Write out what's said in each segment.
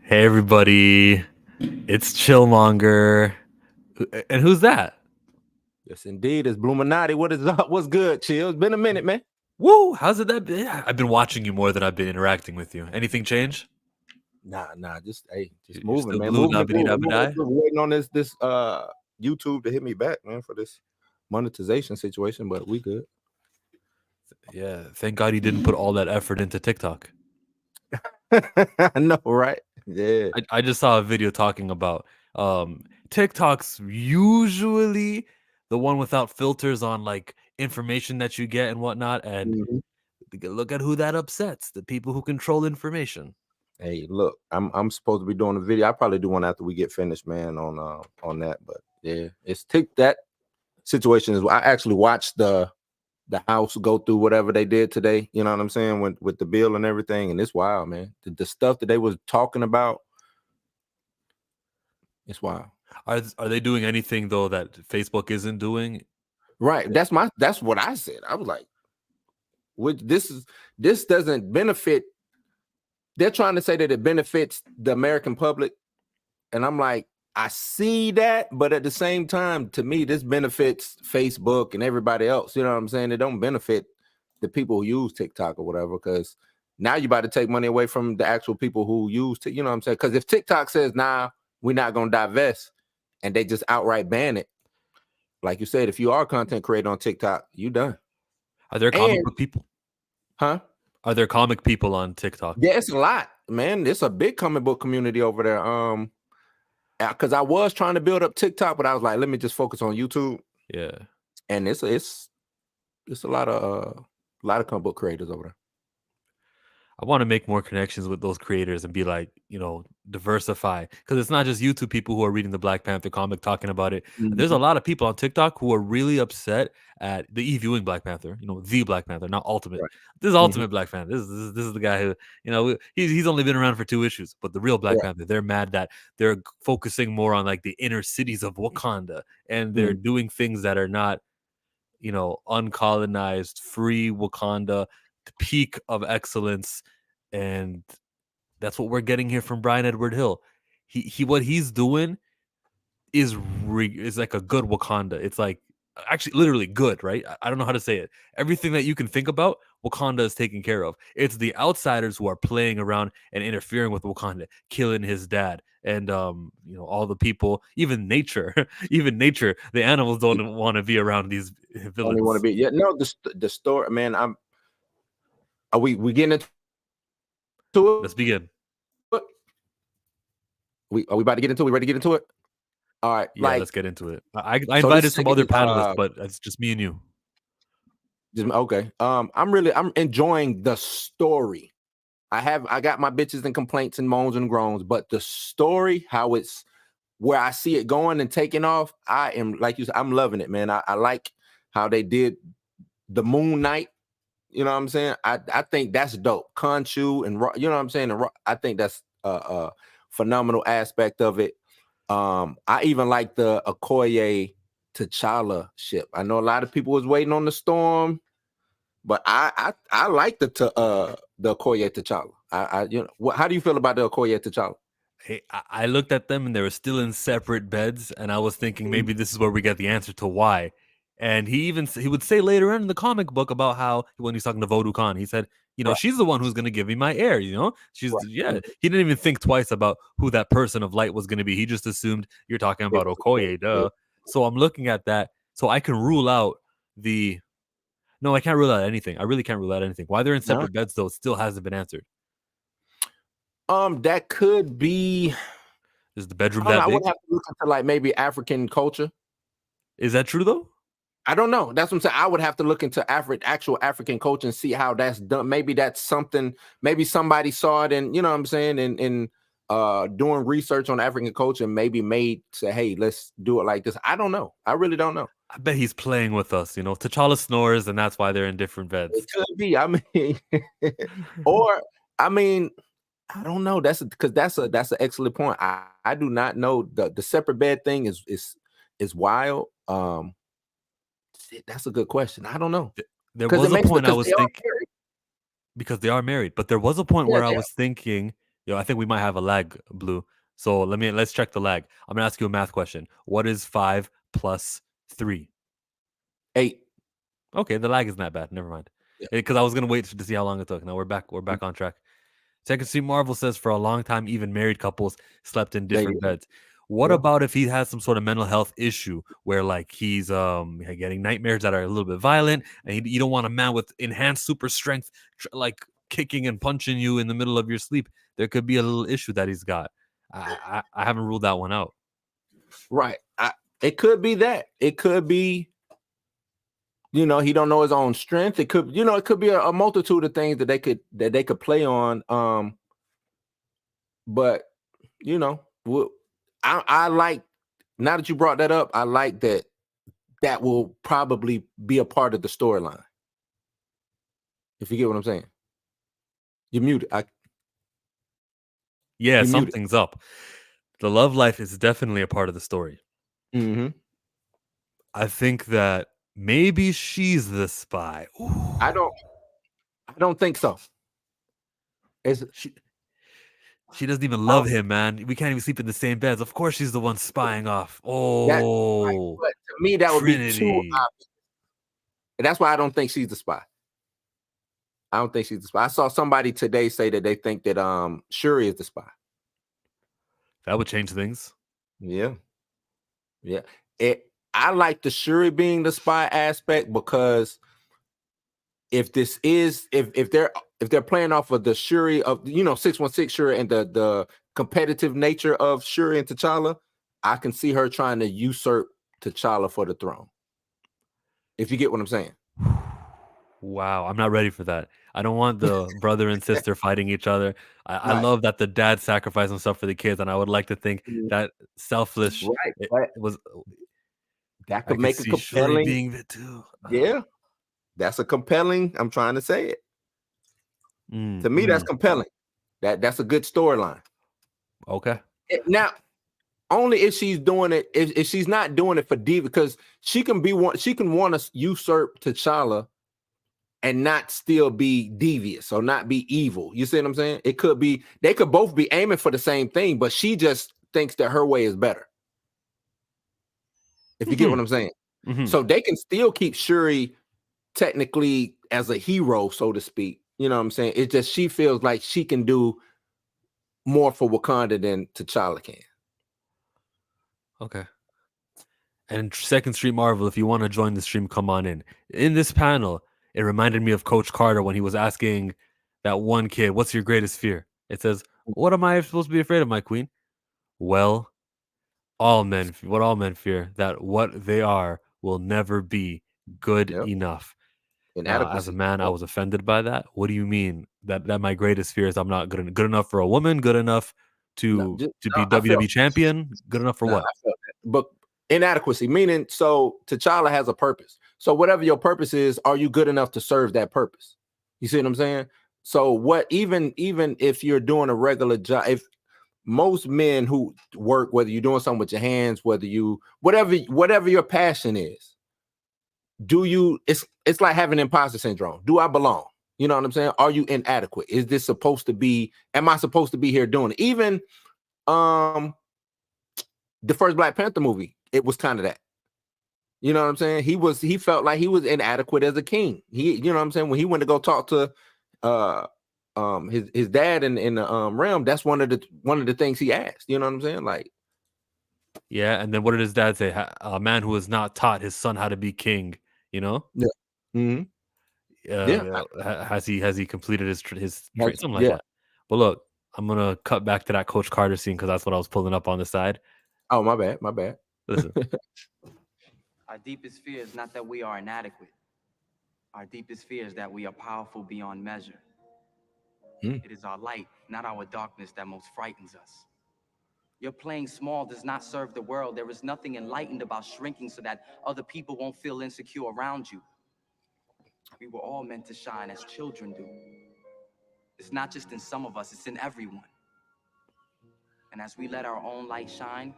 Hey everybody, it's Chillmonger. And who's that? Yes, indeed. It's Bluminati. What is up? What's good, Chill? It's been a minute, man. Woo, how's it that been? Yeah, I've been watching you more than I've been interacting with you. Anything change? Nah. Just You're moving, still man. blue Moving it dabbity forward. dabbity. We're waiting on this YouTube to hit me back, man, for this monetization situation, but we good. Yeah, thank God you didn't put all that effort into TikTok. I know, right? Yeah. I just saw a video talking about TikTok's usually the one without filters on like information that you get and whatnot. And Mhm. look at who that upsets, the people who control information. Hey, look, I'm supposed to be doing a video. I probably do one after we get finished, man, on that. But yeah, it's that situation is I actually watched the House go through whatever they did today. You know what I'm saying with the bill and everything, and it's wild, man. The stuff that they was talking about, it's wild. Are they doing anything though that Facebook isn't doing? Right. That's what I said. I was like, which this doesn't benefit. They're trying to say that it benefits the American public, and I'm like, I see that, but at the same time, to me, this benefits Facebook and everybody else. You know what I'm saying? It don't benefit the people who use TikTok or whatever, because now you're about to take money away from the actual people who use you know what I'm saying? Because if TikTok says, nah, we're not gonna divest, and they just outright ban it, like you said, if you are a content creator on TikTok, you done. Are there comic And book people? huh? Are there comic people on TikTok? Yeah, it's a lot, man. It's a big comic book community over there. Because I was trying to build up TikTok, but I was like, let me just focus on YouTube. Yeah. And it's a lot of comic book creators over there. I want to make more connections with those creators and be like, diversify. Because it's not just YouTube people who are reading the Black Panther comic talking about it. There's a Mhm. lot of people on TikTok who are really upset at the viewing Black Panther, the Black Panther, not Ultimate. Right. This is Mhm. Ultimate Black Panther. This is the guy who, he's only been around for 2 issues. But the real Black Right. Panther, they're mad that they're focusing more on like the inner cities of Wakanda. And they're Mhm. doing things that are not, uncolonized, free Wakanda, the peak of excellence. And that's what we're getting here from Brian Edward Hill. He what he's doing is like a good Wakanda. It's like actually literally good, right? I don't know how to say it. Everything that you can think about, Wakanda is taken care of. It's the outsiders who are playing around and interfering with Wakanda, killing his dad, and all the people, even nature, even nature. The animals don't want to be around these Only want to villains. be no the story, man. Are we getting into Let's it? begin. We are we about to get into it? We ready to get into it? All right, Yeah, like let's get into it. I so this invited is some taking other panelists, but it's just me and you. just okay. I'm enjoying the story. I got my bitches and complaints and moans and groans, but the story, how it's where I see it going and taking off, I am like you said, I'm loving it, man. I like how they did the Moon Knight. You know what I'm saying? I think that's dope. Khonshu and you know what I'm saying? I think that's a phenomenal aspect of it. I even like the Okoye T'Challa ship. I know a lot of people was waiting on the storm, but I like the Okoye T'Challa. How do you feel about the Okoye T'Challa? Hey, I looked at them and they were still in separate beds, and I was thinking maybe this is where we get the answer to why. And he would say later on in the comic book about how when he's talking to Vodou Khan, he said, Right, she's the one who's gonna give me my heir. She's right. yeah. He didn't even think twice about who that person of light was gonna be. He just assumed you're talking It about was Okoye, Okoye, yeah. duh. So I'm looking at that, so I can rule out the. No, I can't rule out anything. I really can't rule out anything. Why they're in No. separate beds though, it still hasn't been answered. That could be. Is the I bedroom don't know. that I would big? have to look into like maybe African culture. Is that true though? I don't know. That's what I'm saying. I would have to look into actual African culture and see how that's done. Maybe that's something. Maybe somebody saw it, and you know what I'm saying, and doing research on African culture, and maybe made say, hey, let's do it like this. I don't know. I really don't know. I bet he's playing with us. T'Challa snores, and that's why they're in different It beds. could be. I mean, or I mean, I don't know. Because that's an excellent point. I do not know the separate bed thing is wild. That's a good question. I don't know There because it was a makes point I because was they are thinking married. because they are married, but there was a point Yeah, where I they was thinking Yo, I think we might have a lag, Blue. So let's check the lag. I'm gonna ask you a math question. What is 5 plus 3? 8. Okay, the lag isn't that bad. Never mind. Yeah. Because I was gonna wait to see how long it took. Now we're back. We're Mm, back on track. Second Street Marvel says for a long time, even married couples slept in there you different go. beds. What Yeah. about if he has some sort of mental health issue where like he's getting nightmares that are a little bit violent, and you don't want a man with enhanced super strength like kicking and punching you in the middle of your sleep? There could be a little issue that he's got. I haven't ruled that one out. Right. It could be that. It could be, he don't know his own strength. It could, it could be a multitude of things that they could play on. But you know, I like, now that you brought that up, I like that will probably be a part of the storyline. If you get what I'm saying. You're muted. Yeah, You're muted. something's up. The love life is definitely a part of the story. Hmm. I think that maybe she's the spy. I Ooh. don't I don't think so. It's She she doesn't even I love him, man. We can't even sleep in the same beds. Of course she's the one spying off. that right, Oh, but to me that would be too Trinity. obvious. And that's why I don't think she's the spy. I don't think she's the spy. I saw somebody today say that they think that Shuri is the spy. That would change things. Yeah. Yeah. I like the Shuri being the spy aspect because if they're playing off of the Shuri of 616 Shuri and the competitive nature of Shuri and T'Challa, I can see her trying to usurp T'Challa for the throne. If you get what I'm saying. Wow, I'm not ready for that. I don't want the brother and sister fighting each other. I Right. love that the dad sacrificed himself for the kids, and I would like to think Mm, that selfless. right. It But was. that I could could make a see Shuri compelling, being it too. yeah, that's a compelling. I'm trying to say it. To me, that's Mm. compelling. That's a good storyline. Okay. Now, only if she's doing it, if she's not doing it for D, because she can want to usurp T'Challa and not still be devious or not be evil. You see what I'm saying? It could be they could both be aiming for the same thing, but she just thinks that her way is better. If you get Hmm. what I'm saying. Hmm. So they can still keep Shuri technically as a hero, so to speak. You know what I'm saying? It's just she feels like she can do more for Wakanda than T'Challa can. Okay. And Second Street Marvel, if you want to join the stream, come on in. In this panel, it reminded me of Coach Carter when he was asking that one kid, "What's your greatest fear?" It says, "What am I supposed to be afraid of, my queen?" Well, what all men fear, that what they are will never be good Yep. enough. Now, as a Inadequacy. man, I Yep. was offended by that. What do you mean that my greatest fear is I'm not good enough for a woman, good enough No, to no, be I felt WWE champion, good enough for no, what? I felt that. But inadequacy, meaning so T'Challa has a purpose. So whatever your purpose is, are you good enough to serve that purpose? You see what I'm saying? So what even if you're doing a regular job, if most men who work, whether you're doing something with your hands, whether you whatever your passion is, do you it's like having imposter syndrome. Do I belong? You know what I'm saying? Are you inadequate? Is this supposed to be, am I supposed to be here doing it? Even um the first Black Panther movie, it was kind of that. You know what I'm saying? He felt like he was inadequate as a king. You know what I'm saying? When he went to go talk to uh his dad in the realm, that's one of the things he asked. You know what I'm saying? Like, Yeah, and then what did his dad say? A man who has not taught his son how to be king, you know? yeah. Hmm. Yeah. Has he completed his trait? Something like Yeah. that. But look, I'm gonna cut back to that Coach Carter scene because that's what I was pulling up on the side. Oh, my bad. My bad. Listen, Our deepest fear is not that we are inadequate. Our deepest fear is that we are powerful beyond measure. Mm. It is our light, not our darkness, that most frightens us. Your playing small does not serve the world. There is nothing enlightened about shrinking so that other people won't feel insecure around you. We were all meant to shine as children do. It's not just in some of us, it's in everyone. And as we let our own light shine,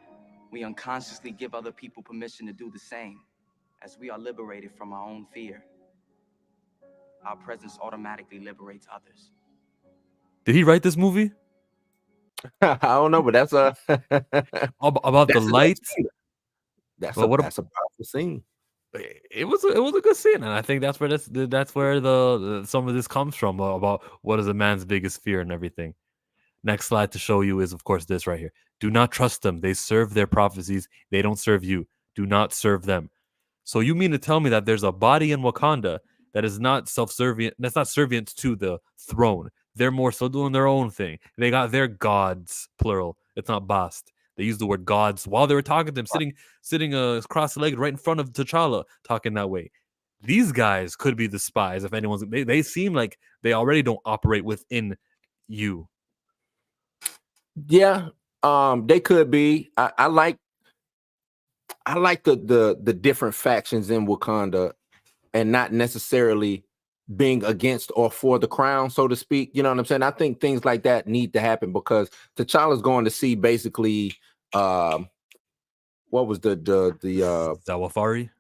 we unconsciously give other people permission to do the same. As we are liberated from our own fear, our presence automatically liberates others. did he write this movie? I don't know, but that's a About the lights. that's But a what that's a powerful scene. it was a good scene, and I think that's where that's where the some of this comes from, about what is a man's biggest fear and everything. Next slide to show you is, of course, this right here. Do not trust them. They serve their prophecies. They don't serve you. Do not serve them. So you mean to tell me that there's a body in Wakanda that is not self-servient, that's not servient to the throne. They're more so doing their own thing. They got their gods, plural. It's not Bast. They use the word gods while they were talking to him, sitting cross-legged right in front of T'Challa, talking that way. These guys could be the spies. If anyone's, they seem like they already don't operate within you. Yeah, they could be. I like the different factions in Wakanda, and not necessarily being against or for the crown, so to speak. You know what I'm saying? I think things like that need to happen because T'Challa's going to see basically what was the Zawafari?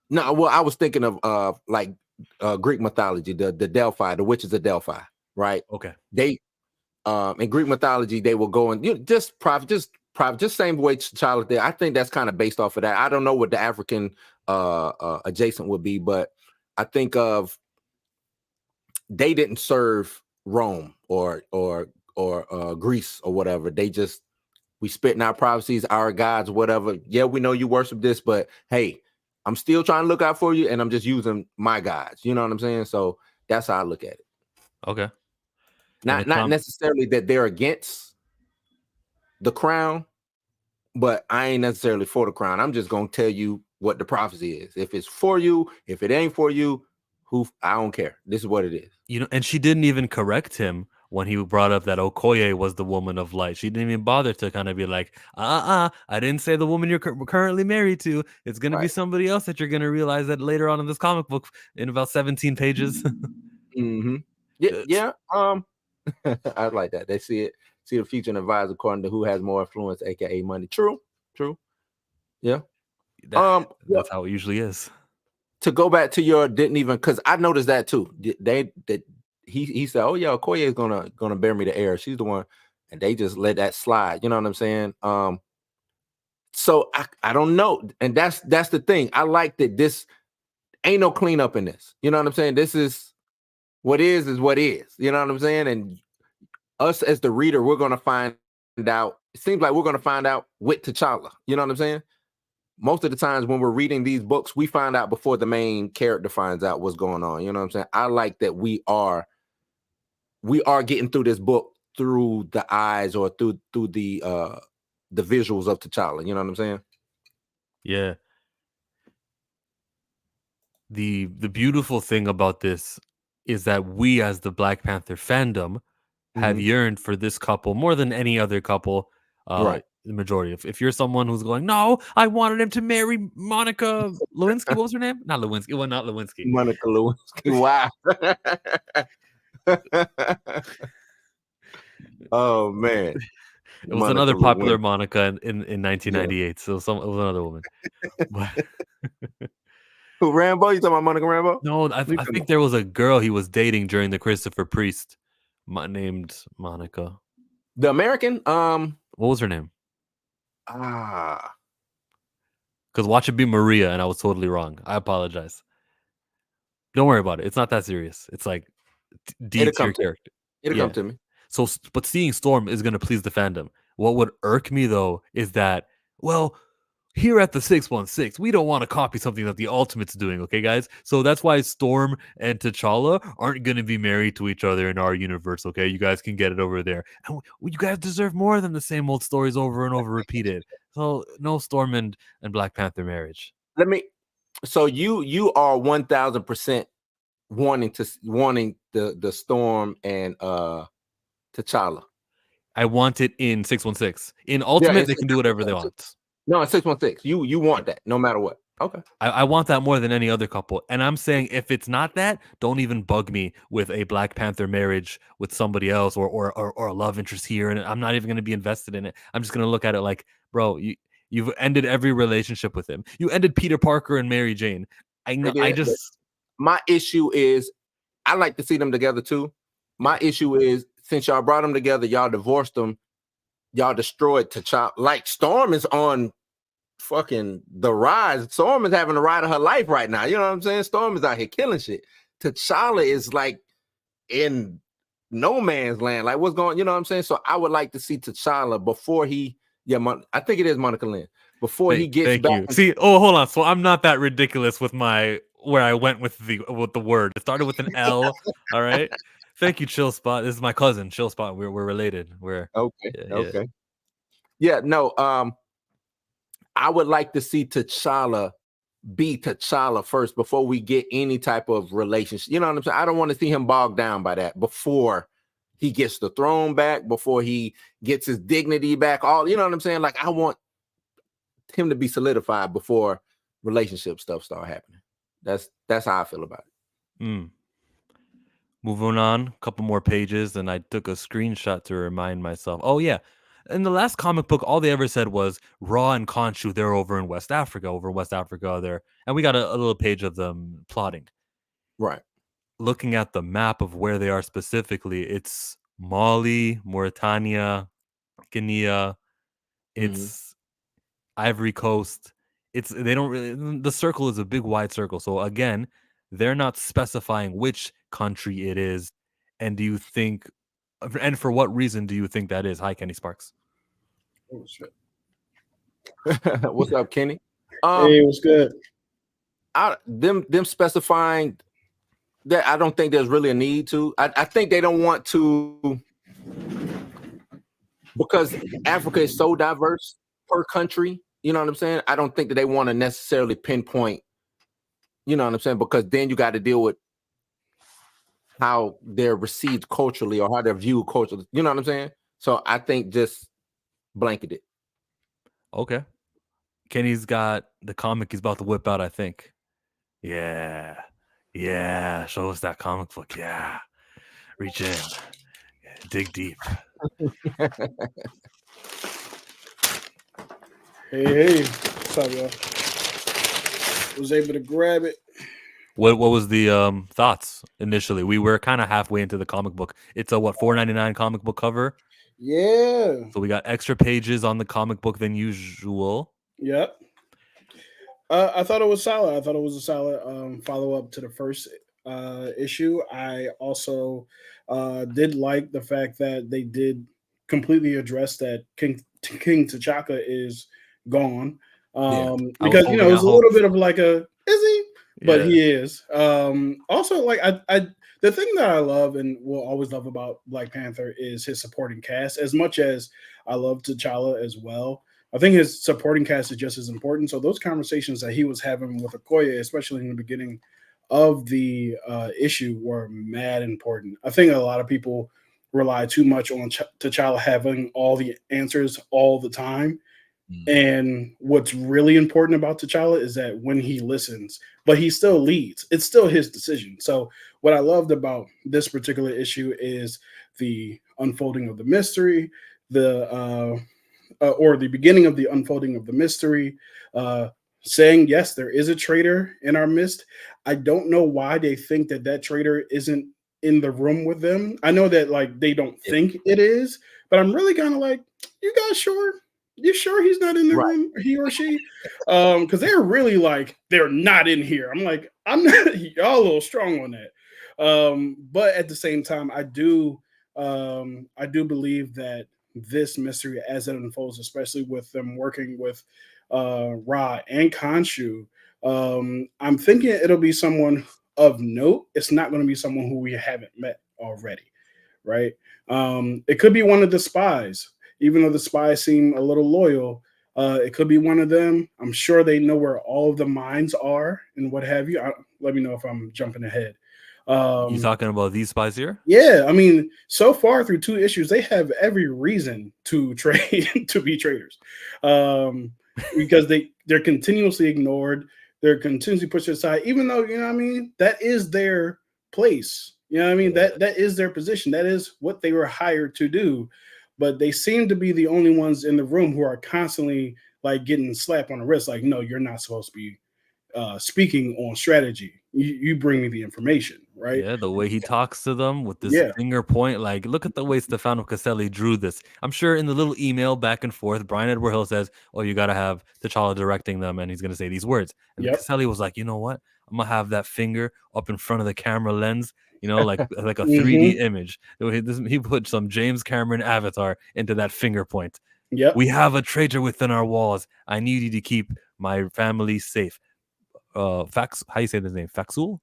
no, well, I was thinking of like Greek mythology, the Delphi, the witches of Delphi, right? Okay. They in Greek mythology, they will go and just same way T'Challa did. I think that's kind of based off of that. I don't know what the African adjacent would be, but I think of they didn't serve Rome or Greece or whatever. They just we spitting our prophecies, our gods, whatever. Yeah, we know you worship this, but hey, I'm still trying to look out for you, and I'm just using my gods. You know what I'm saying? So that's how I look at it. Okay. Not necessarily that they're against the crown, but I ain't necessarily for the crown. I'm just gonna tell you what the prophecy is. If it's for you, if it ain't for you, I don't care. This is what it is. You know, and she didn't even correct him when he brought up that Okoye was the woman of light. She didn't even bother to kind of be like, I didn't say the woman you're currently married to. It's going to be somebody else that you're going to realize that later on in this comic book in about 17 pages. Mm-hmm. Yeah. I like that. They see the future and advise according to who has more influence, aka money. True. Yeah. That's how it usually is. To go back to your didn't even, because I noticed that too. He said, "Oh yeah, Okoye is gonna bear me the air. She's the one," and they just let that slide. You know what I'm saying? So I don't know, and that's the thing. I like that this ain't no cleanup in this. You know what I'm saying? This is what is what is. You know what I'm saying? And us as the reader, we're gonna find out. It seems like we're gonna find out with T'Challa. You know what I'm saying? Most of the times when we're reading these books, we find out before the main character finds out what's going on. You know what I'm saying? I like that we are getting through this book through the eyes or through the visuals of T'Challa. You know what I'm saying? Yeah. The beautiful thing about this is that we, as the Black Panther fandom, have yearned for this couple more than any other couple. Right. The majority. If you're someone who's going, no, I wanted him to marry Monica Lewinsky. What was her name? Not Lewinsky. Well, not Lewinsky. Monica Lewinsky. Wow. Oh man. It was another popular Monica in 1998. Yeah. So it was another woman. But who, Rambo? You talking about Monica Rambo? No, I think there was a girl he was dating during the Christopher Priest named Monica. The American? What was her name? Because watch it be Maria, and I was totally wrong. I apologize. Don't worry about it. It's not that serious. It's like D tier character. It'll come to me. So, but seeing Storm is going to please the fandom. What would irk me though is that, well, here at the 616, we don't want to copy something that the Ultimate's doing, okay, guys? So that's why Storm and T'Challa aren't going to be married to each other in our universe, okay? You guys can get it over there. And you guys deserve more than the same old stories over and over repeated. So no Storm and Black Panther marriage. So you are 1000% wanting the Storm and T'Challa. I want it in 616. In Ultimate, they can do whatever they want. No, in 616. You want that no matter what. Okay. I want that more than any other couple. And I'm saying if it's not that, don't even bug me with a Black Panther marriage with somebody else or a love interest here. And I'm not even going to be invested in it. I'm just going to look at it like, bro, you've ended every relationship with him. You ended Peter Parker and Mary Jane. My issue is I like to see them together too. My issue is since y'all brought them together, y'all divorced them, y'all destroyed T'Challa. Like Storm is on fucking the rise. Storm is having the ride of her life right now. You know what I'm saying? Storm is out here killing shit. T'Challa is like in no man's land. Like what's going? You know what I'm saying? So I would like to see T'Challa before he. Yeah, I think it is Monica Lynn. Before he gets thank back. you. See, hold on. So I'm not that ridiculous with my where I went with the word. It started with an L. All right. Thank you, Chill Spot. This is my cousin, Chill Spot. We're related. We're okay. Yeah. Okay. Yeah. No. I would like to see T'Challa be T'Challa first before we get any type of relationship. You know what I'm saying? I don't want to see him bogged down by that before he gets the throne back, before he gets his dignity back. All you know what I'm saying? Like I want him to be solidified before relationship stuff start happening. That's how I feel about it. Moving on, a couple more pages, and I took a screenshot to remind myself. Oh yeah, in the last comic book, all they ever said was Ra and Khonshu. They're over in West Africa. There, and we got a little page of them plotting. Right. Looking at the map of where they are specifically, it's Mali, Mauritania, Guinea. It's Ivory Coast. They don't really. The circle is a big wide circle. So again, they're not specifying which country it is. And do you think, and for what reason do you think that is? Hi, Kenny Sparks. Oh shit. What's up, Kenny? Hey, what's good? Them specifying that, I don't think there's really a need to. I think they don't want to, because Africa is so diverse per country. You know what I'm saying? I don't think that they want to necessarily pinpoint. You know what I'm saying? Because then you got to deal with how they're received culturally or how they're viewed culturally. You know what I'm saying? So I think just blanket it. Okay. Kenny's got the comic he's about to whip out, I think. Yeah. Show us that comic book. Yeah. Reach in. Dig deep. Hey, what's up, y'all? Was able to grab it. What was the thoughts initially? We were kind of halfway into the comic book. It's a $4.99 comic book cover. Yeah. So we got extra pages on the comic book than usual. Yep. I thought it was solid. I thought it was a solid follow up to the first issue. I also did like the fact that they did completely address that King T'Chaka is gone. Because it was a little bit of like is he? But he is. Also, like I the thing that I love and will always love about Black Panther is his supporting cast. As much as I love T'Challa as well, I think his supporting cast is just as important. So those conversations that he was having with Okoye, especially in the beginning of the issue, were mad important. I think a lot of people rely too much on T'Challa having all the answers all the time. And what's really important about T'Challa is that when he listens, but he still leads, it's still his decision. So what I loved about this particular issue is the unfolding of the mystery, or the beginning of the unfolding of the mystery, saying, yes, there is a traitor in our midst. I don't know why they think that traitor isn't in the room with them. I know that like they don't think it is, but I'm really kind of like, you guys sure? You sure he's not in the room, he or she? Because they're really like, they're not in here. I'm like, I'm not, y'all a little strong on that. But at the same time, I do believe that this mystery as it unfolds, especially with them working with Ra and Khonshu, I'm thinking it'll be someone of note. It's not going to be someone who we haven't met already, right? It could be one of the spies, even though the spies seem a little loyal. It could be one of them. I'm sure they know where all of the mines are and what have you. Let me know if I'm jumping ahead. You talking about these spies here? Yeah, I mean, so far through 2 issues, they have every reason to to be traitors, because they're continuously ignored. They're continuously pushed aside, even though you know what I mean. That is their place. You know what I mean. That is their position. That is what they were hired to do. But they seem to be the only ones in the room who are constantly like getting slapped on the wrist, like, no, you're not supposed to be speaking on strategy. You bring me the information, right? Yeah, the way he talks to them with this Yeah. finger point, like, look at the way Stefano Caselli drew this. I'm sure in the little email back and forth, Brian Edward Hill says, "Oh, you got to have T'Challa directing them, and he's going to say these words." And Yep. Caselli was like, "You know what? I'm gonna have that finger up in front of the camera lens, like a 3D Hmm. image." He put some James Cameron avatar into that finger point. Yep. We have a traitor within our walls. I need you to keep my family safe. Fax, how you say his name? Faxul?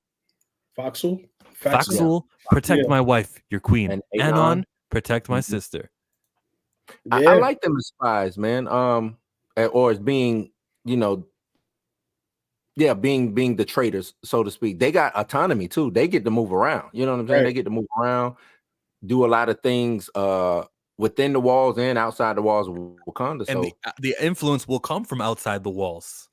Foxel. Yeah. Faxel. Faxul, protect Yeah. my wife, your queen. And Anon, Anon. protect my Mhm. sister. I Yeah. like them as spies, man. Or as being, you know, yeah, being the traitors, so to speak. They got autonomy too. They get to move around. You know what I'm saying? Right. They get to move around, do a lot of things within the walls and outside the walls of Wakanda. And So the influence will come from outside the walls.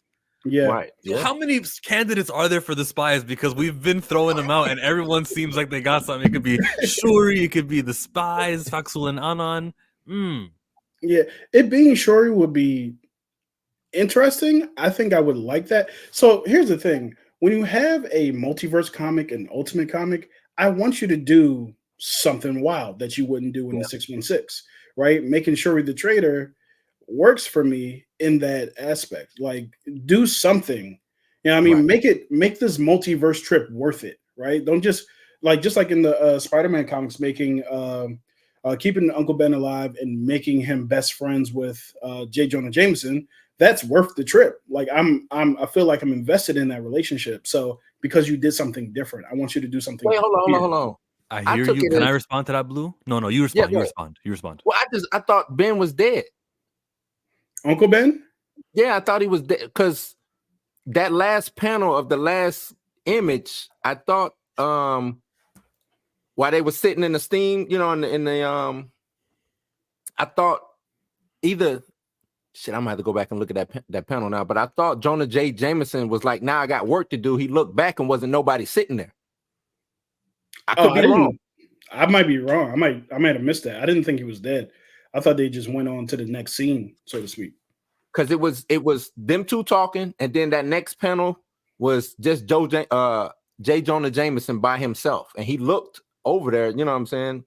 Yeah. right. So Yeah. how many candidates are there for the spies? Because we've been throwing them out, and everyone seems like they got something. It could be Shuri, it could be the spies, Faxul and Anon. Yeah. It being Shuri would be interesting. I think I would like that. So here's the thing: when you have a multiverse comic and ultimate comic, I want you to do something wild that you wouldn't do in the 616, right? Making sure the trader works for me in that aspect. Like, do something. You know what I mean? Right. Make this multiverse trip worth it, right? Don't just like in the Spider-Man comics, making keeping Uncle Ben alive and making him best friends with J. Jonah Jameson. That's worth the trip. Like I feel like I'm invested in that relationship. So because you did something different, I want you to do something. Wait, hold on, weird. hold on. I I hear took you. it Can I as respond to that, Blue? No, you yeah, respond. go You ahead. respond. You respond. Well, I thought Ben was dead. Uncle Ben? Yeah, I thought he was dead because that last panel of the last image, I thought while they were sitting in the steam, you know, in the I thought either shit, I'm gonna have to go back and look at that panel now. But I thought Jonah J. Jameson was like, now I got work to do. He looked back and wasn't nobody sitting there. I could I be wrong. didn't. I might be wrong. I might have missed that. I didn't think he was dead. I thought they just went on to the next scene, so to speak. Because it was them two talking, and then that next panel was just J. Jonah Jameson by himself. And he looked over there, you know what I'm saying?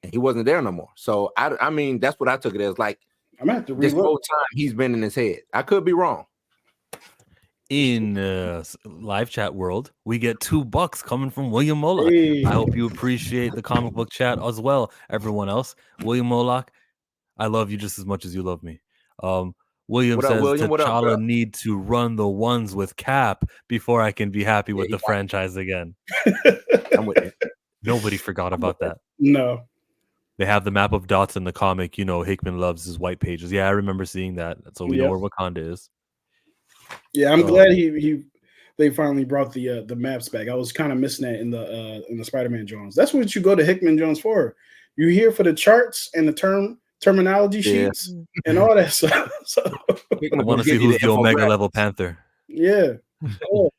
And he wasn't there no more. So I mean, that's what I took it as. Like I'm gonna have to this relook. whole time he's been in his head. I could be wrong. In live chat world, we get $2 coming from William Moloch. Hey. I hope you appreciate the comic book chat as well. Everyone else, William Moloch, I love you just as much as you love me. William What up, says William? What up, bro? T'Challa need to run the ones with Cap before I can be happy with he the got franchise again. I'm with you. Nobody forgot about that. No. They have the map of dots in the comic. You know, Hickman loves his white pages. Yeah, I remember seeing that. So we know Yep. where Wakanda is. Yeah, I'm glad they finally brought the maps back. I was kind of missing that in the Spider-Man Jones. That's what you go to Hickman Jones for. You're here for the charts and the terminology sheets and all that stuff. So, I want to see who's the Omega level Panther. yeah. Oh,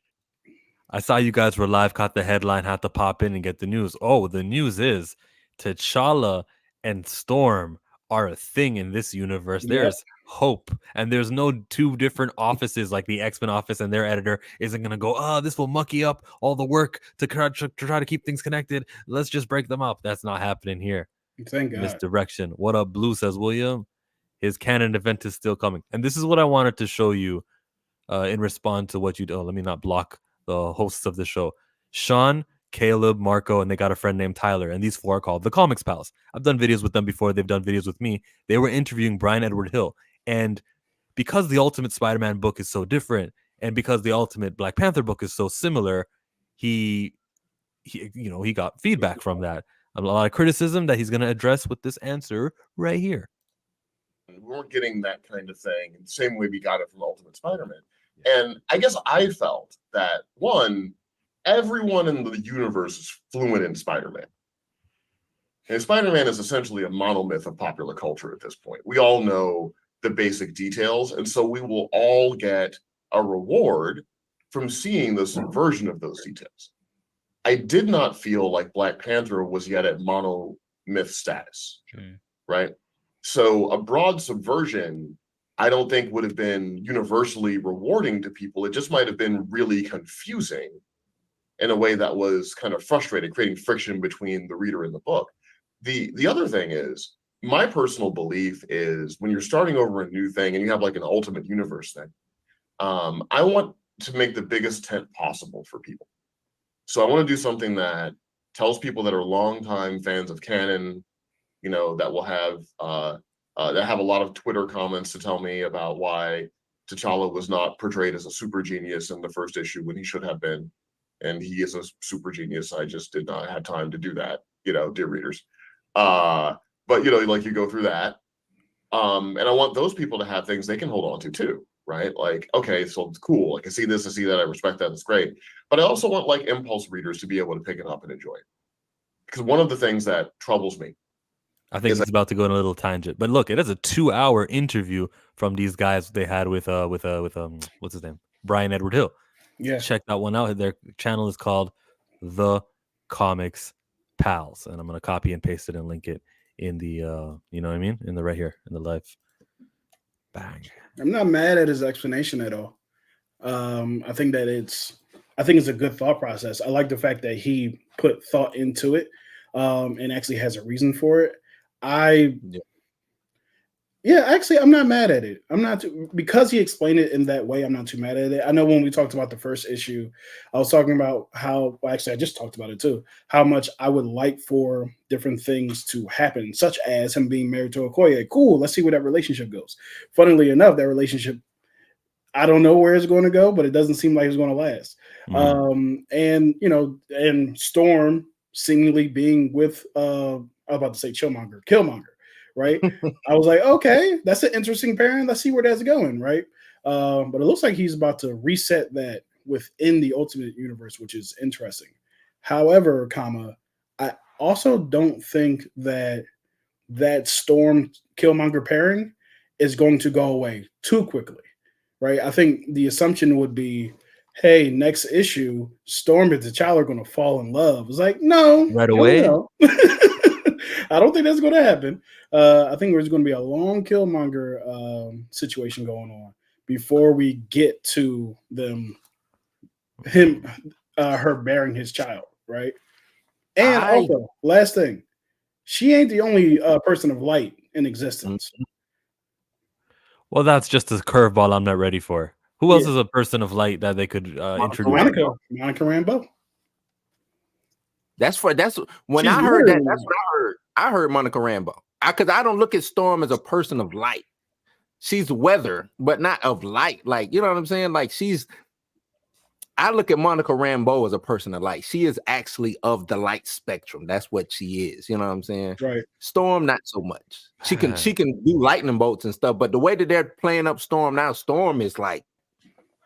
I saw you guys were live, caught the headline, had to pop in and get the news. Oh, the news is T'Challa and Storm are a thing in this universe. Yep. There's hope. And there's no two different offices like the X-Men office and their editor isn't going to go, oh, this will mucky up all the work to try to keep things connected. Let's just break them up. That's not happening here. Thank God. Misdirection. What up, Blue, says William. His canon event is still coming. And this is what I wanted to show you in response to what you do. Oh, let me not block the hosts of the show. Sean, Caleb, Marco, and they got a friend named Tyler. And these four are called the Comics Pals. I've done videos with them before. They've done videos with me. They were interviewing Brian Edward Hill. And because the Ultimate Spider-Man book is so different, and because the Ultimate Black Panther book is so similar, he got feedback from that. A lot of criticism that he's going to address with this answer right here. We weren't getting that kind of thing in the same way we got it from Ultimate Spider-Man. And I guess I felt that, one, everyone in the universe is fluent in Spider-Man. And Spider-Man is essentially a monomyth of popular culture at this point. We all know the basic details, and so we will all get a reward from seeing the subversion of those details. I did not feel like Black Panther was yet at monomyth status, right? So a broad subversion, I don't think would have been universally rewarding to people. It just might have been really confusing in a way that was kind of frustrating, creating friction between the reader and the book. The other thing is, my personal belief is when you're starting over a new thing and you have like an ultimate universe thing, I want to make the biggest tent possible for people. So I want to do something that tells people that are longtime fans of canon, that will have that have a lot of Twitter comments to tell me about why T'Challa was not portrayed as a super genius in the first issue when he should have been, and he is a super genius. I just did not have time to do that, dear readers. But like you go through that, and I want those people to have things they can hold on to too, right? Like, okay, so it's cool. I can see this, I see that, I respect that, it's great. But I also want like impulse readers to be able to pick it up and enjoy it. Because one of the things that troubles me, I think he's about to go on a little tangent, but look, it is a 2-hour interview from these guys they had with what's his name, Brian Edward Hill. Yeah, Check that one out. Their channel is called The Comics Pals, and I'm gonna copy and paste it and link it in the you know what I mean, in the right here in the live. Bang. I'm not mad at his explanation at all. I think it's a good thought process. I like the fact that he put thought into it, and actually has a reason for it. Actually, I'm not mad at it. I'm not because he explained it in that way. I'm not too mad at it. I know when we talked about the first issue, I was talking about I just talked about it too. How much I would like for different things to happen, such as him being married to Okoye. Cool. Let's see where that relationship goes. Funnily enough, that relationship, I don't know where it's going to go, but it doesn't seem like it's going to last. And Storm seemingly being with I'm about to say Killmonger, right? I was like, okay, that's an interesting pairing. Let's see where that's going, right? But it looks like he's about to reset that within the Ultimate Universe, which is interesting. However, I also don't think that Storm Killmonger pairing is going to go away too quickly, right? I think the assumption would be, hey, next issue, Storm and T'Challa are going to fall in love. It's like, no, right away. I don't think that's going to happen. I think there's going to be a long Killmonger situation going on before we get to her bearing his child, right? And also, last thing, she ain't the only person of light in existence. Well, that's just a curveball I'm not ready for. Who else is a person of light that they could introduce? Monica Rambeau. That's when I heard that. That's what I heard. I heard Monica Rambeau because I don't look at Storm as a person of light. She's weather, but not of light. Like, you know what I'm saying? Like I look at Monica Rambeau as a person of light. She is actually of the light spectrum. That's what she is. You know what I'm saying? Right. Storm, not so much. She can do lightning bolts and stuff, but the way that they're playing up Storm now, Storm is like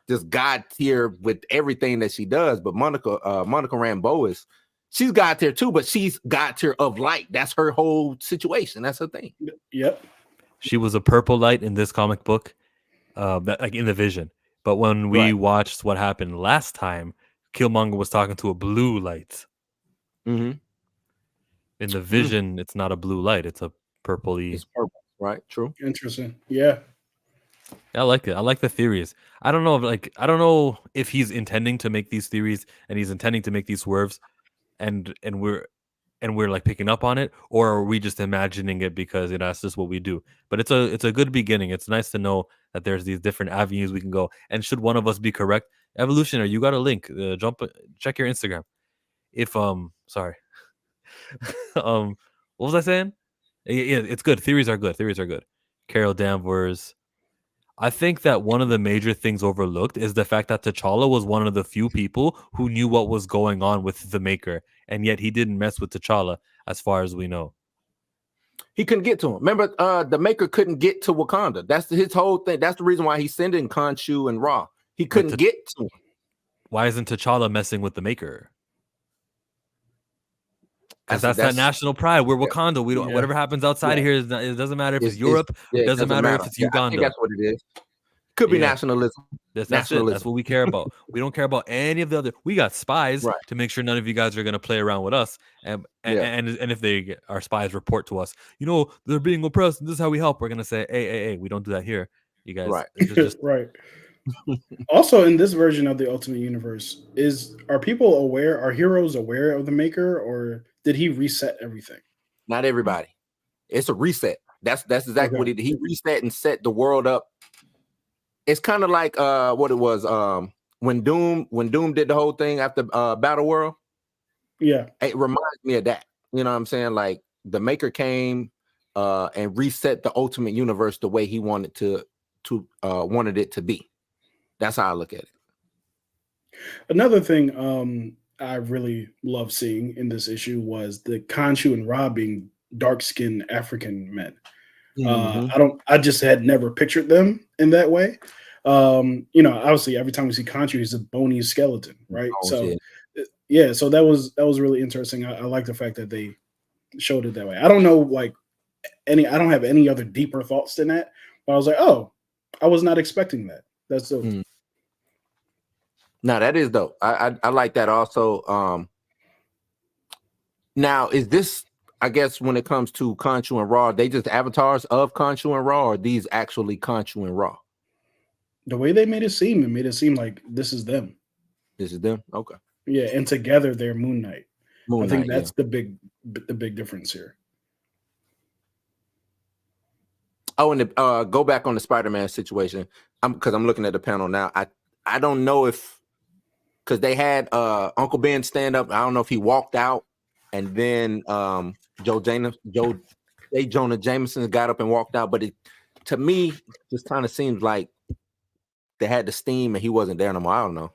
just God tier with everything that she does. But Monica Rambeau she's God tier too, but she's God tier of light. That's her whole situation. That's her thing. Yep. She was a purple light in this comic book, like in the Vision. But when we watched what happened last time, Killmonger was talking to a blue light. Mm-hmm. In the Vision, it's not a blue light; it's a purpley. It's purple, right? True. Interesting. Yeah. I like it. I like the theories. I don't know if he's intending to make these theories and he's intending to make these swerves, and we're like picking up on it, or are we just imagining it because that's just what we do? But it's a good beginning. It's nice to know that there's these different avenues we can go. And should one of us be correct, Evolutionary, you got a link. Check your Instagram. If sorry, what was I saying? Yeah, it's good. Theories are good. Carol Danvers. I think that one of the major things overlooked is the fact that T'Challa was one of the few people who knew what was going on with the Maker, and yet he didn't mess with T'Challa, as far as we know. He couldn't get to him. Remember, the Maker couldn't get to Wakanda. That's his whole thing. That's the reason why he's sending Khonshu and Ra. He couldn't get to him. Why isn't T'Challa messing with the Maker? Because that's that national pride. We're Wakanda. We don't. Whatever happens outside of here, it doesn't matter if it's Europe. It doesn't matter if it's Uganda. I think that's what it is. Could be nationalism. That's it. That's what we care about. We don't care about any of the other. We got spies to make sure none of you guys are going to play around with us. And if our spies report to us, they're being oppressed. And this is how we help. We're going to say, hey, we don't do that here. You guys, just right. Also, in this version of the Ultimate Universe, are people aware? Are heroes aware of the Maker, or did he reset everything? Not everybody. It's a reset. That's exactly what Okay. he reset and set the world up. It's kind of like what it was when Doom did the whole thing after Battle World. Yeah. It reminds me of that. You know what I'm saying? Like the Maker came and reset the Ultimate Universe the way he wanted wanted it to be. That's how I look at it. Another thing I really love seeing in this issue was the Khonshu and Ra being dark-skinned African men. I just had never pictured them in that way. Obviously every time we see Khonshu, he's a bony skeleton, right? Oh, So yeah. so that was really interesting. I like the fact that they showed it that way. I don't know, like I don't have any other deeper thoughts than that, but I was like, oh, I was not expecting that. That's dope. No, that is dope. I like that also. Now, is this, I guess, when it comes to Khonshu and Ra, they just avatars of Khonshu and Ra, or are these actually Khonshu and Ra? The way they made it seem like this is them. This is them? Okay. Yeah, and together they're Moon Knight. I think that's yeah. the big difference here. Oh, and go back on the Spider-Man situation. Because I'm looking at the panel now. I don't know if, because they had Uncle Ben stand up. I don't know if he walked out, and then Jonah Jameson got up and walked out. But to me, just kind of seems like they had the steam and he wasn't there no more. I don't know.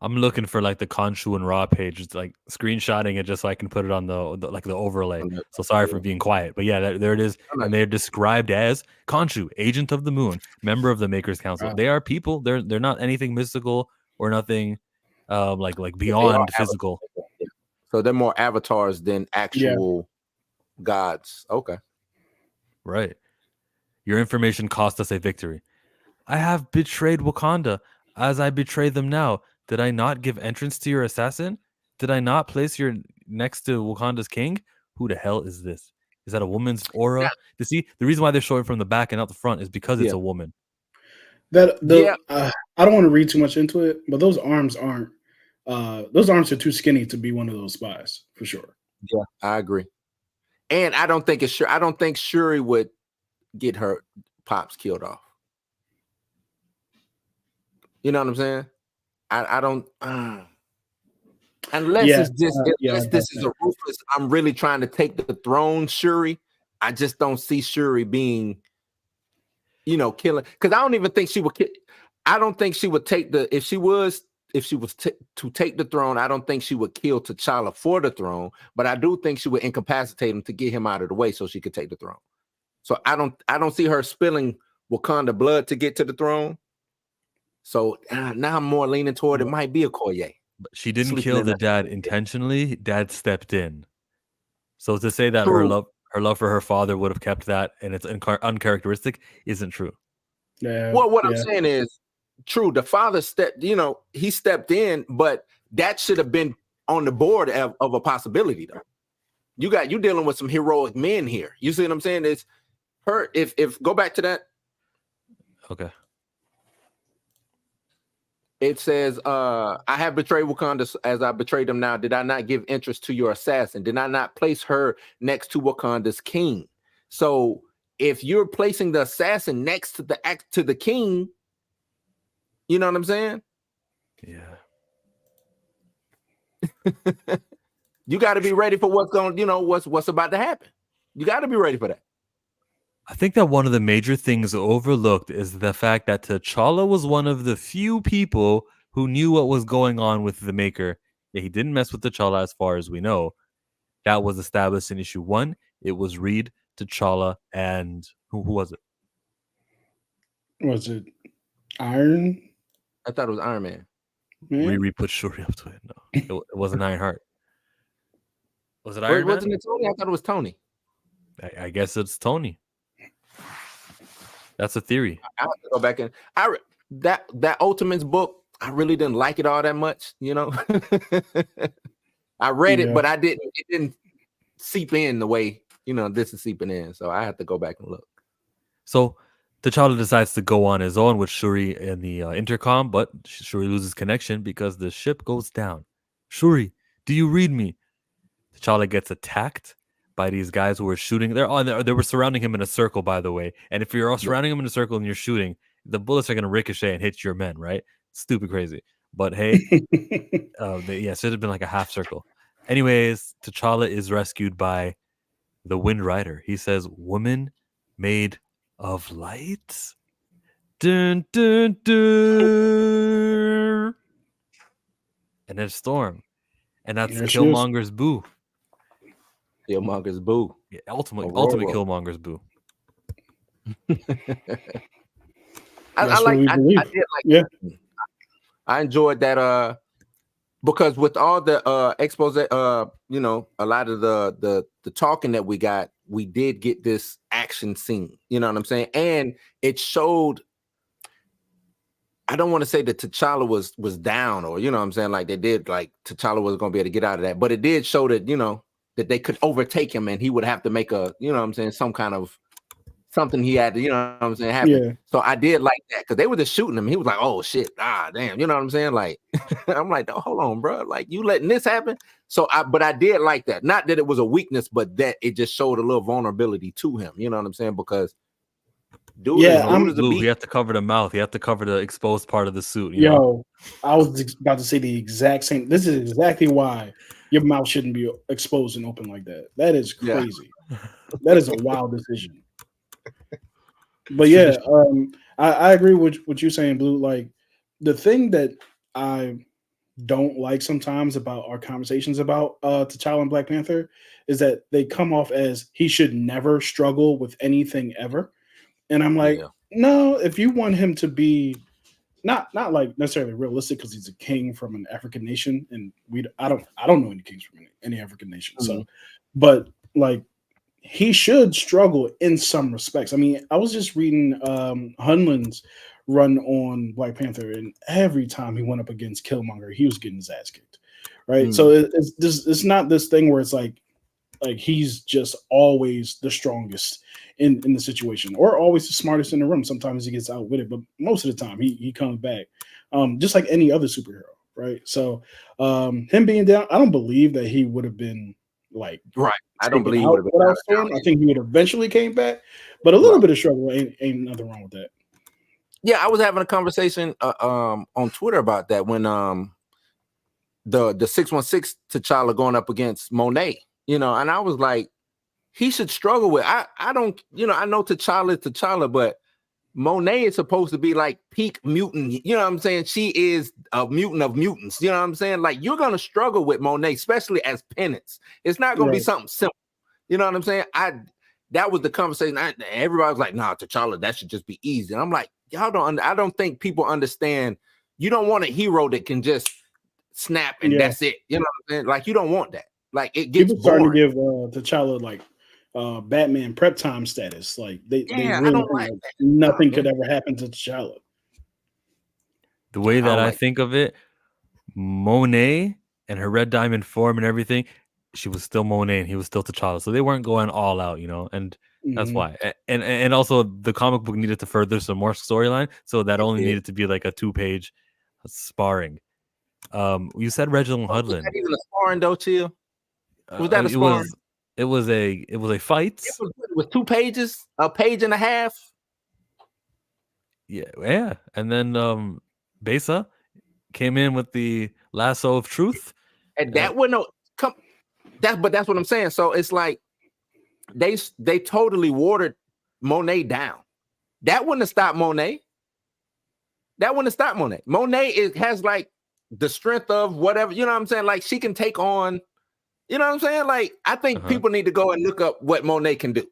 I'm looking for like the Khonshu and Raw page. It's like screenshotting it just so I can put it on the overlay. So sorry for being quiet, but yeah, there it is. And they're described as Khonshu, agent of the moon, member of the Makers Council. Wow. They are people. They're not anything mystical or nothing like beyond physical. So they're more avatars than actual gods. Okay. Right. Your information cost us a victory. I have betrayed Wakanda as I betray them now. Did I not give entrance to your assassin? Did I not place you next to Wakanda's king? Who the hell is this? Is that a woman's aura? Yeah. You see, the reason why they're showing from the back and not the front is because it's a woman. I don't want to read too much into it, but those arms aren't. Those arms are too skinny to be one of those spies for sure. Yeah, I agree. And I don't think I don't think Shuri would get her pops killed off. You know what I'm saying? I don't unless this is a ruthless, I'm really trying to take the throne Shuri. I just don't see Shuri being, killing, because I don't even think she would I don't think she would take if she was to take the throne, I don't think she would kill T'Challa for the throne, but I do think she would incapacitate him to get him out of the way so she could take the throne. So I don't see her spilling Wakanda blood to get to the throne. So now I'm more leaning toward it might be a Okoye. But she didn't kill the dad intentionally. Dad stepped in. So to say that her love for her father would have kept that and it's uncharacteristic isn't true. Yeah. Well, what I'm saying is true. The father he stepped in, but that should have been on the board of a possibility though. You dealing with some heroic men here. You see what I'm saying? It's her. If go back to that. Okay. It says, I have betrayed Wakanda as I betrayed them now. Did I not give interest to your assassin? Did I not place her next to Wakanda's king? So if you're placing the assassin next to the king, you know what I'm saying? Yeah. You got to be ready for what's going, what's about to happen. You got to be ready for that. I think that one of the major things overlooked is the fact that T'Challa was one of the few people who knew what was going on with the Maker. Yeah, he didn't mess with T'Challa as far as we know. That was established in issue 1. It was Reed, T'Challa, and who was it? Was it Iron? I thought it was Iron Man. Riri put Shuri up to it. No, it wasn't Ironheart. Was it Iron Man? Wasn't it Tony? I thought it was Tony. I guess it's Tony. That's a theory. I have to go back and that Ultimates book, I really didn't like it all that much, I read it, but it didn't seep in the way, this is seeping in. So I have to go back and look. So T'Challa decides to go on his own with Shuri in the intercom, but Shuri loses connection because the ship goes down. Shuri, do you read me? T'Challa gets attacked by these guys who were shooting. They were surrounding him in a circle, by the way. And if you're surrounding him in a circle and you're shooting, the bullets are going to ricochet and hit your men, right? Stupid crazy. But hey, so it should have been like a half circle. Anyways, T'Challa is rescued by the Wind Rider. He says, "Woman made of light." Dun, dun, dun. And then Storm. And that's There she is. Killmonger's boo. Killmonger's boo. Yeah, ultimate Aurora. Killmonger's boo. That's what we believe. I did like I enjoyed that because with all the expose, you know, a lot of the talking that we got, we did get this action scene. You know what I'm saying? And it showed. I don't want to say that T'Challa was down, or you know what I'm saying, like they did, like T'Challa was going to be able to get out of that, but it did show that, you know, that they could overtake him and he would have to make a, you know what I'm saying, some kind of something he had to, you know what I'm saying, happen. Yeah. So I did like that because they were just shooting him. He was like, oh shit, damn, you know what I'm saying? Like, I'm like, oh, hold on, bro, like you letting this happen? So but I did like that. Not that it was a weakness, but that it just showed a little vulnerability to him. You know what I'm saying? Because dude, He had to cover the mouth. He had to cover the exposed part of the suit. You know? I was about to say the exact same. This is exactly why your mouth shouldn't be exposed and open like that. That is crazy. Yeah. That is a wild decision. But yeah, I agree with what you're saying, Blue. Like the thing that I don't like sometimes about our conversations about T'Challa and Black Panther is that they come off as he should never struggle with anything ever. And I'm like, no, if you want him to be not like necessarily realistic because he's a king from an African nation, and I don't know any kings from any African nation. Mm-hmm. So, but like he should struggle in some respects. I mean, I was just reading Hunland's run on Black Panther, and every time he went up against Killmonger, he was getting his ass kicked. Right. Mm-hmm. So it's not this thing where it's like he's just always the strongest in the situation, or always the smartest in the room. Sometimes he gets outwitted, but most of the time he comes back, just like any other superhero, right? So him being down, I don't believe that he would have been like right. I don't believe what I was saying. I think he would eventually came back, but a little bit of struggle ain't nothing wrong with that. Yeah, I was having a conversation on Twitter about that when the 616 T'Challa going up against Monet. You know, and I was like, he should struggle with. I don't, you know, I know T'Challa, but Monet is supposed to be like peak mutant. You know what I'm saying? She is a mutant of mutants. You know what I'm saying? Like you're gonna struggle with Monet, especially as penance. It's not gonna be something simple. You know what I'm saying? That was the conversation. Everybody was like, "Nah, T'Challa, that should just be easy." And I'm like, y'all don't. I don't think people understand. You don't want a hero that can just snap and that's it. You know what I'm saying? Like you don't want that. Like it gets people starting to give T'Challa like Batman prep time status. Like they really think nothing could ever happen to T'Challa. The way that I think of it, Monet and her red diamond form and everything, she was still Monet and he was still T'Challa. So they weren't going all out, you know, and that's why. And also the comic book needed to further some more storyline, so that only needed to be like a 2-page sparring. You said Reginald Hudlin. Was that even a sparring though, Chill? Was that a sparring? It was a fight. It was 2 pages, a page and a half. Yeah. And then Besa came in with the lasso of truth. And that would but that's what I'm saying. So it's like they totally watered Monet down. That wouldn't have stopped Monet. Monet has like the strength of whatever, you know what I'm saying? Like she can take on. You know what I'm saying? Like, I think people need to go and look up what Monet can do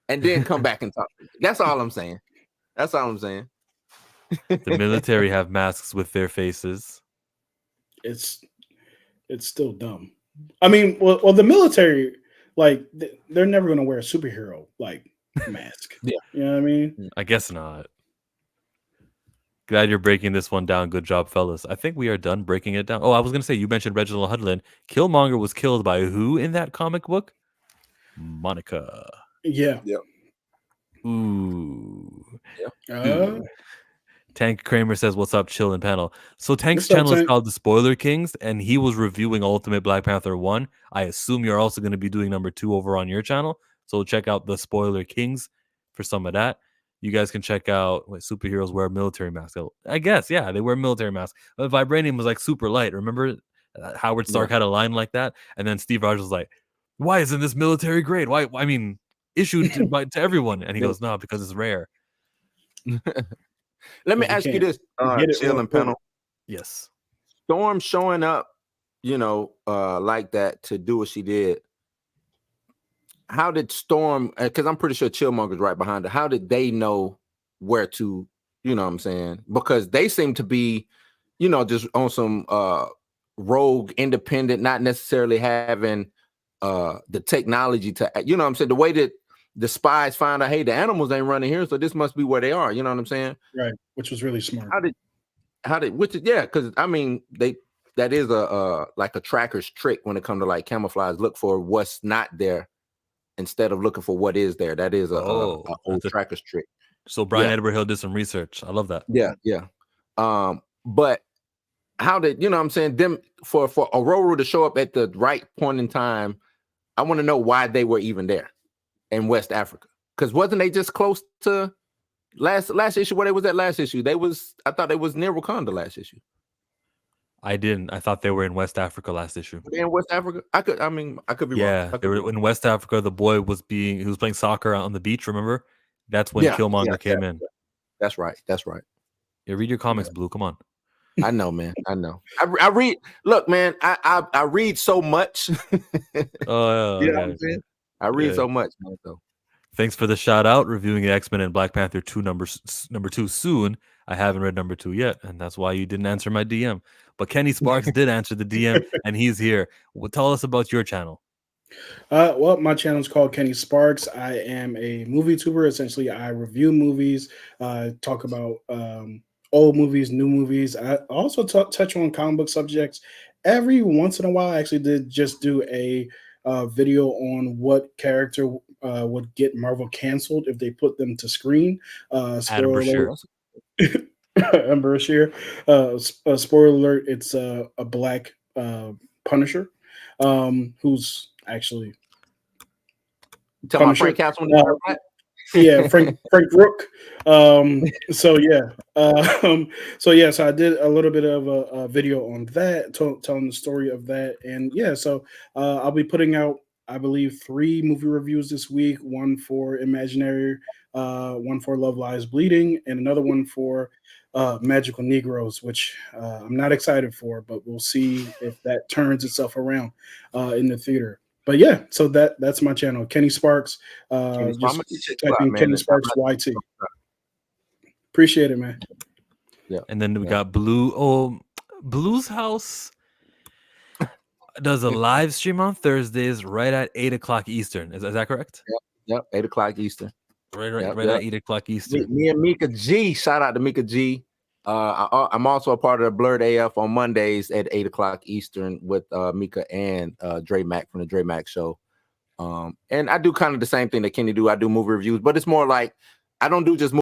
and then come back and talk. That's all I'm saying. The military have masks with their faces. It's still dumb. I mean, well, the military, like, they're never going to wear a superhero, like, mask. Yeah. You know what I mean? I guess not. Glad you're breaking this one down. Good job, fellas. I think we are done breaking it down. Oh, I was going to say, you mentioned Reginald Hudlin. Killmonger was killed by who in that comic book? Monica. Yeah. Yep. Ooh. Yep. Tank Kramer says, "What's up, chill and panel?" So Tank's What's up, channel is Tank? called The Spoiler Kings, and he was reviewing Ultimate Black Panther 1. I assume you're also going to be doing number 2 over on your channel. So check out The Spoiler Kings for some of that. You guys can check out what superheroes wear military masks. I guess, yeah, they wear military masks. But Vibranium was like super light. Remember Howard Stark had a line like that? And then Steve Rogers was like, "Why isn't this military grade? Why? I mean, issued to everyone." And he goes, "No, because it's rare." Let me Because you ask you can't this, get it chill real and quick. panel. Yes. Storm showing up, like that to do what she did. How did Storm? Because I'm pretty sure Chillmonger's right behind her. How did they know where to? You know what I'm saying? Because they seem to be, just on some rogue, independent, not necessarily having the technology to, what I'm saying? The way that the spies find out, hey, the animals ain't running here, so this must be where they are. You know what I'm saying? Right, which was really smart. Because I mean, that is a like a tracker's trick when it comes to like camouflage. Look for what's not there instead of looking for what is there. That is a old tracker's trick. So Brian Edward Hill did some research. I love that. Yeah. But how did what I'm saying, them for Aurora to show up at the right point in time? I want to know why they were even there in West Africa. Because wasn't they just close to last issue? Where they was at last issue? I thought they was near Wakanda last issue. I didn't. I thought they were in West Africa last issue. Were they in West Africa? I could be wrong. Yeah, they were in West Africa. The boy was playing soccer on the beach. Remember? That's when Killmonger came in. That's right. Yeah, read your comics, Blue. Come on. I know, man. I know. I read. Look, man. I read so much. Oh, you know what I'm saying? I read so much, man. So. Thanks for the shout out. Reviewing X-Men and Black Panther 2 number 2 soon. I haven't read number 2 yet, and that's why you didn't answer my DM. But Kenny Sparks did answer the DM, and he's here. Well, tell us about your channel. Well, my channel is called Kenny Sparks. I am a movie tuber. Essentially, I review movies, talk about old movies, new movies. I also touch on comic book subjects. Every once in a while, I actually did just do a video on what character would get Marvel canceled if they put them to screen. Adam Brashear. Adam Brashear. Spoiler alert, it's a black Punisher who's actually Punisher. Frank Castle, yeah, Frank Rook. So I did a little bit of a video on that, telling the story of that, and so I'll be putting out, I believe, 3 movie reviews this week. One for Imaginary, one for Love Lies Bleeding, and another one for Magical Negroes, which I'm not excited for, but we'll see if that turns itself around in the theater. But yeah, so that's my channel, Kenny Sparks. Just type in Kenny Sparks YT. Appreciate it, man. Yeah. And then we got Blue. Oh, Blue's House does a live stream on Thursdays right at 8:00 Eastern. Is that correct? Yep. 8:00 Eastern. Right at 8:00 Eastern. Me and Mika G. Shout out to Mika G. I'm also a part of the Blurred AF on Mondays at 8:00 Eastern with Mika and Dre Mack from the Dre Mack Show. And I do kind of the same thing that Kenny do. I do movie reviews, but it's more like I don't do just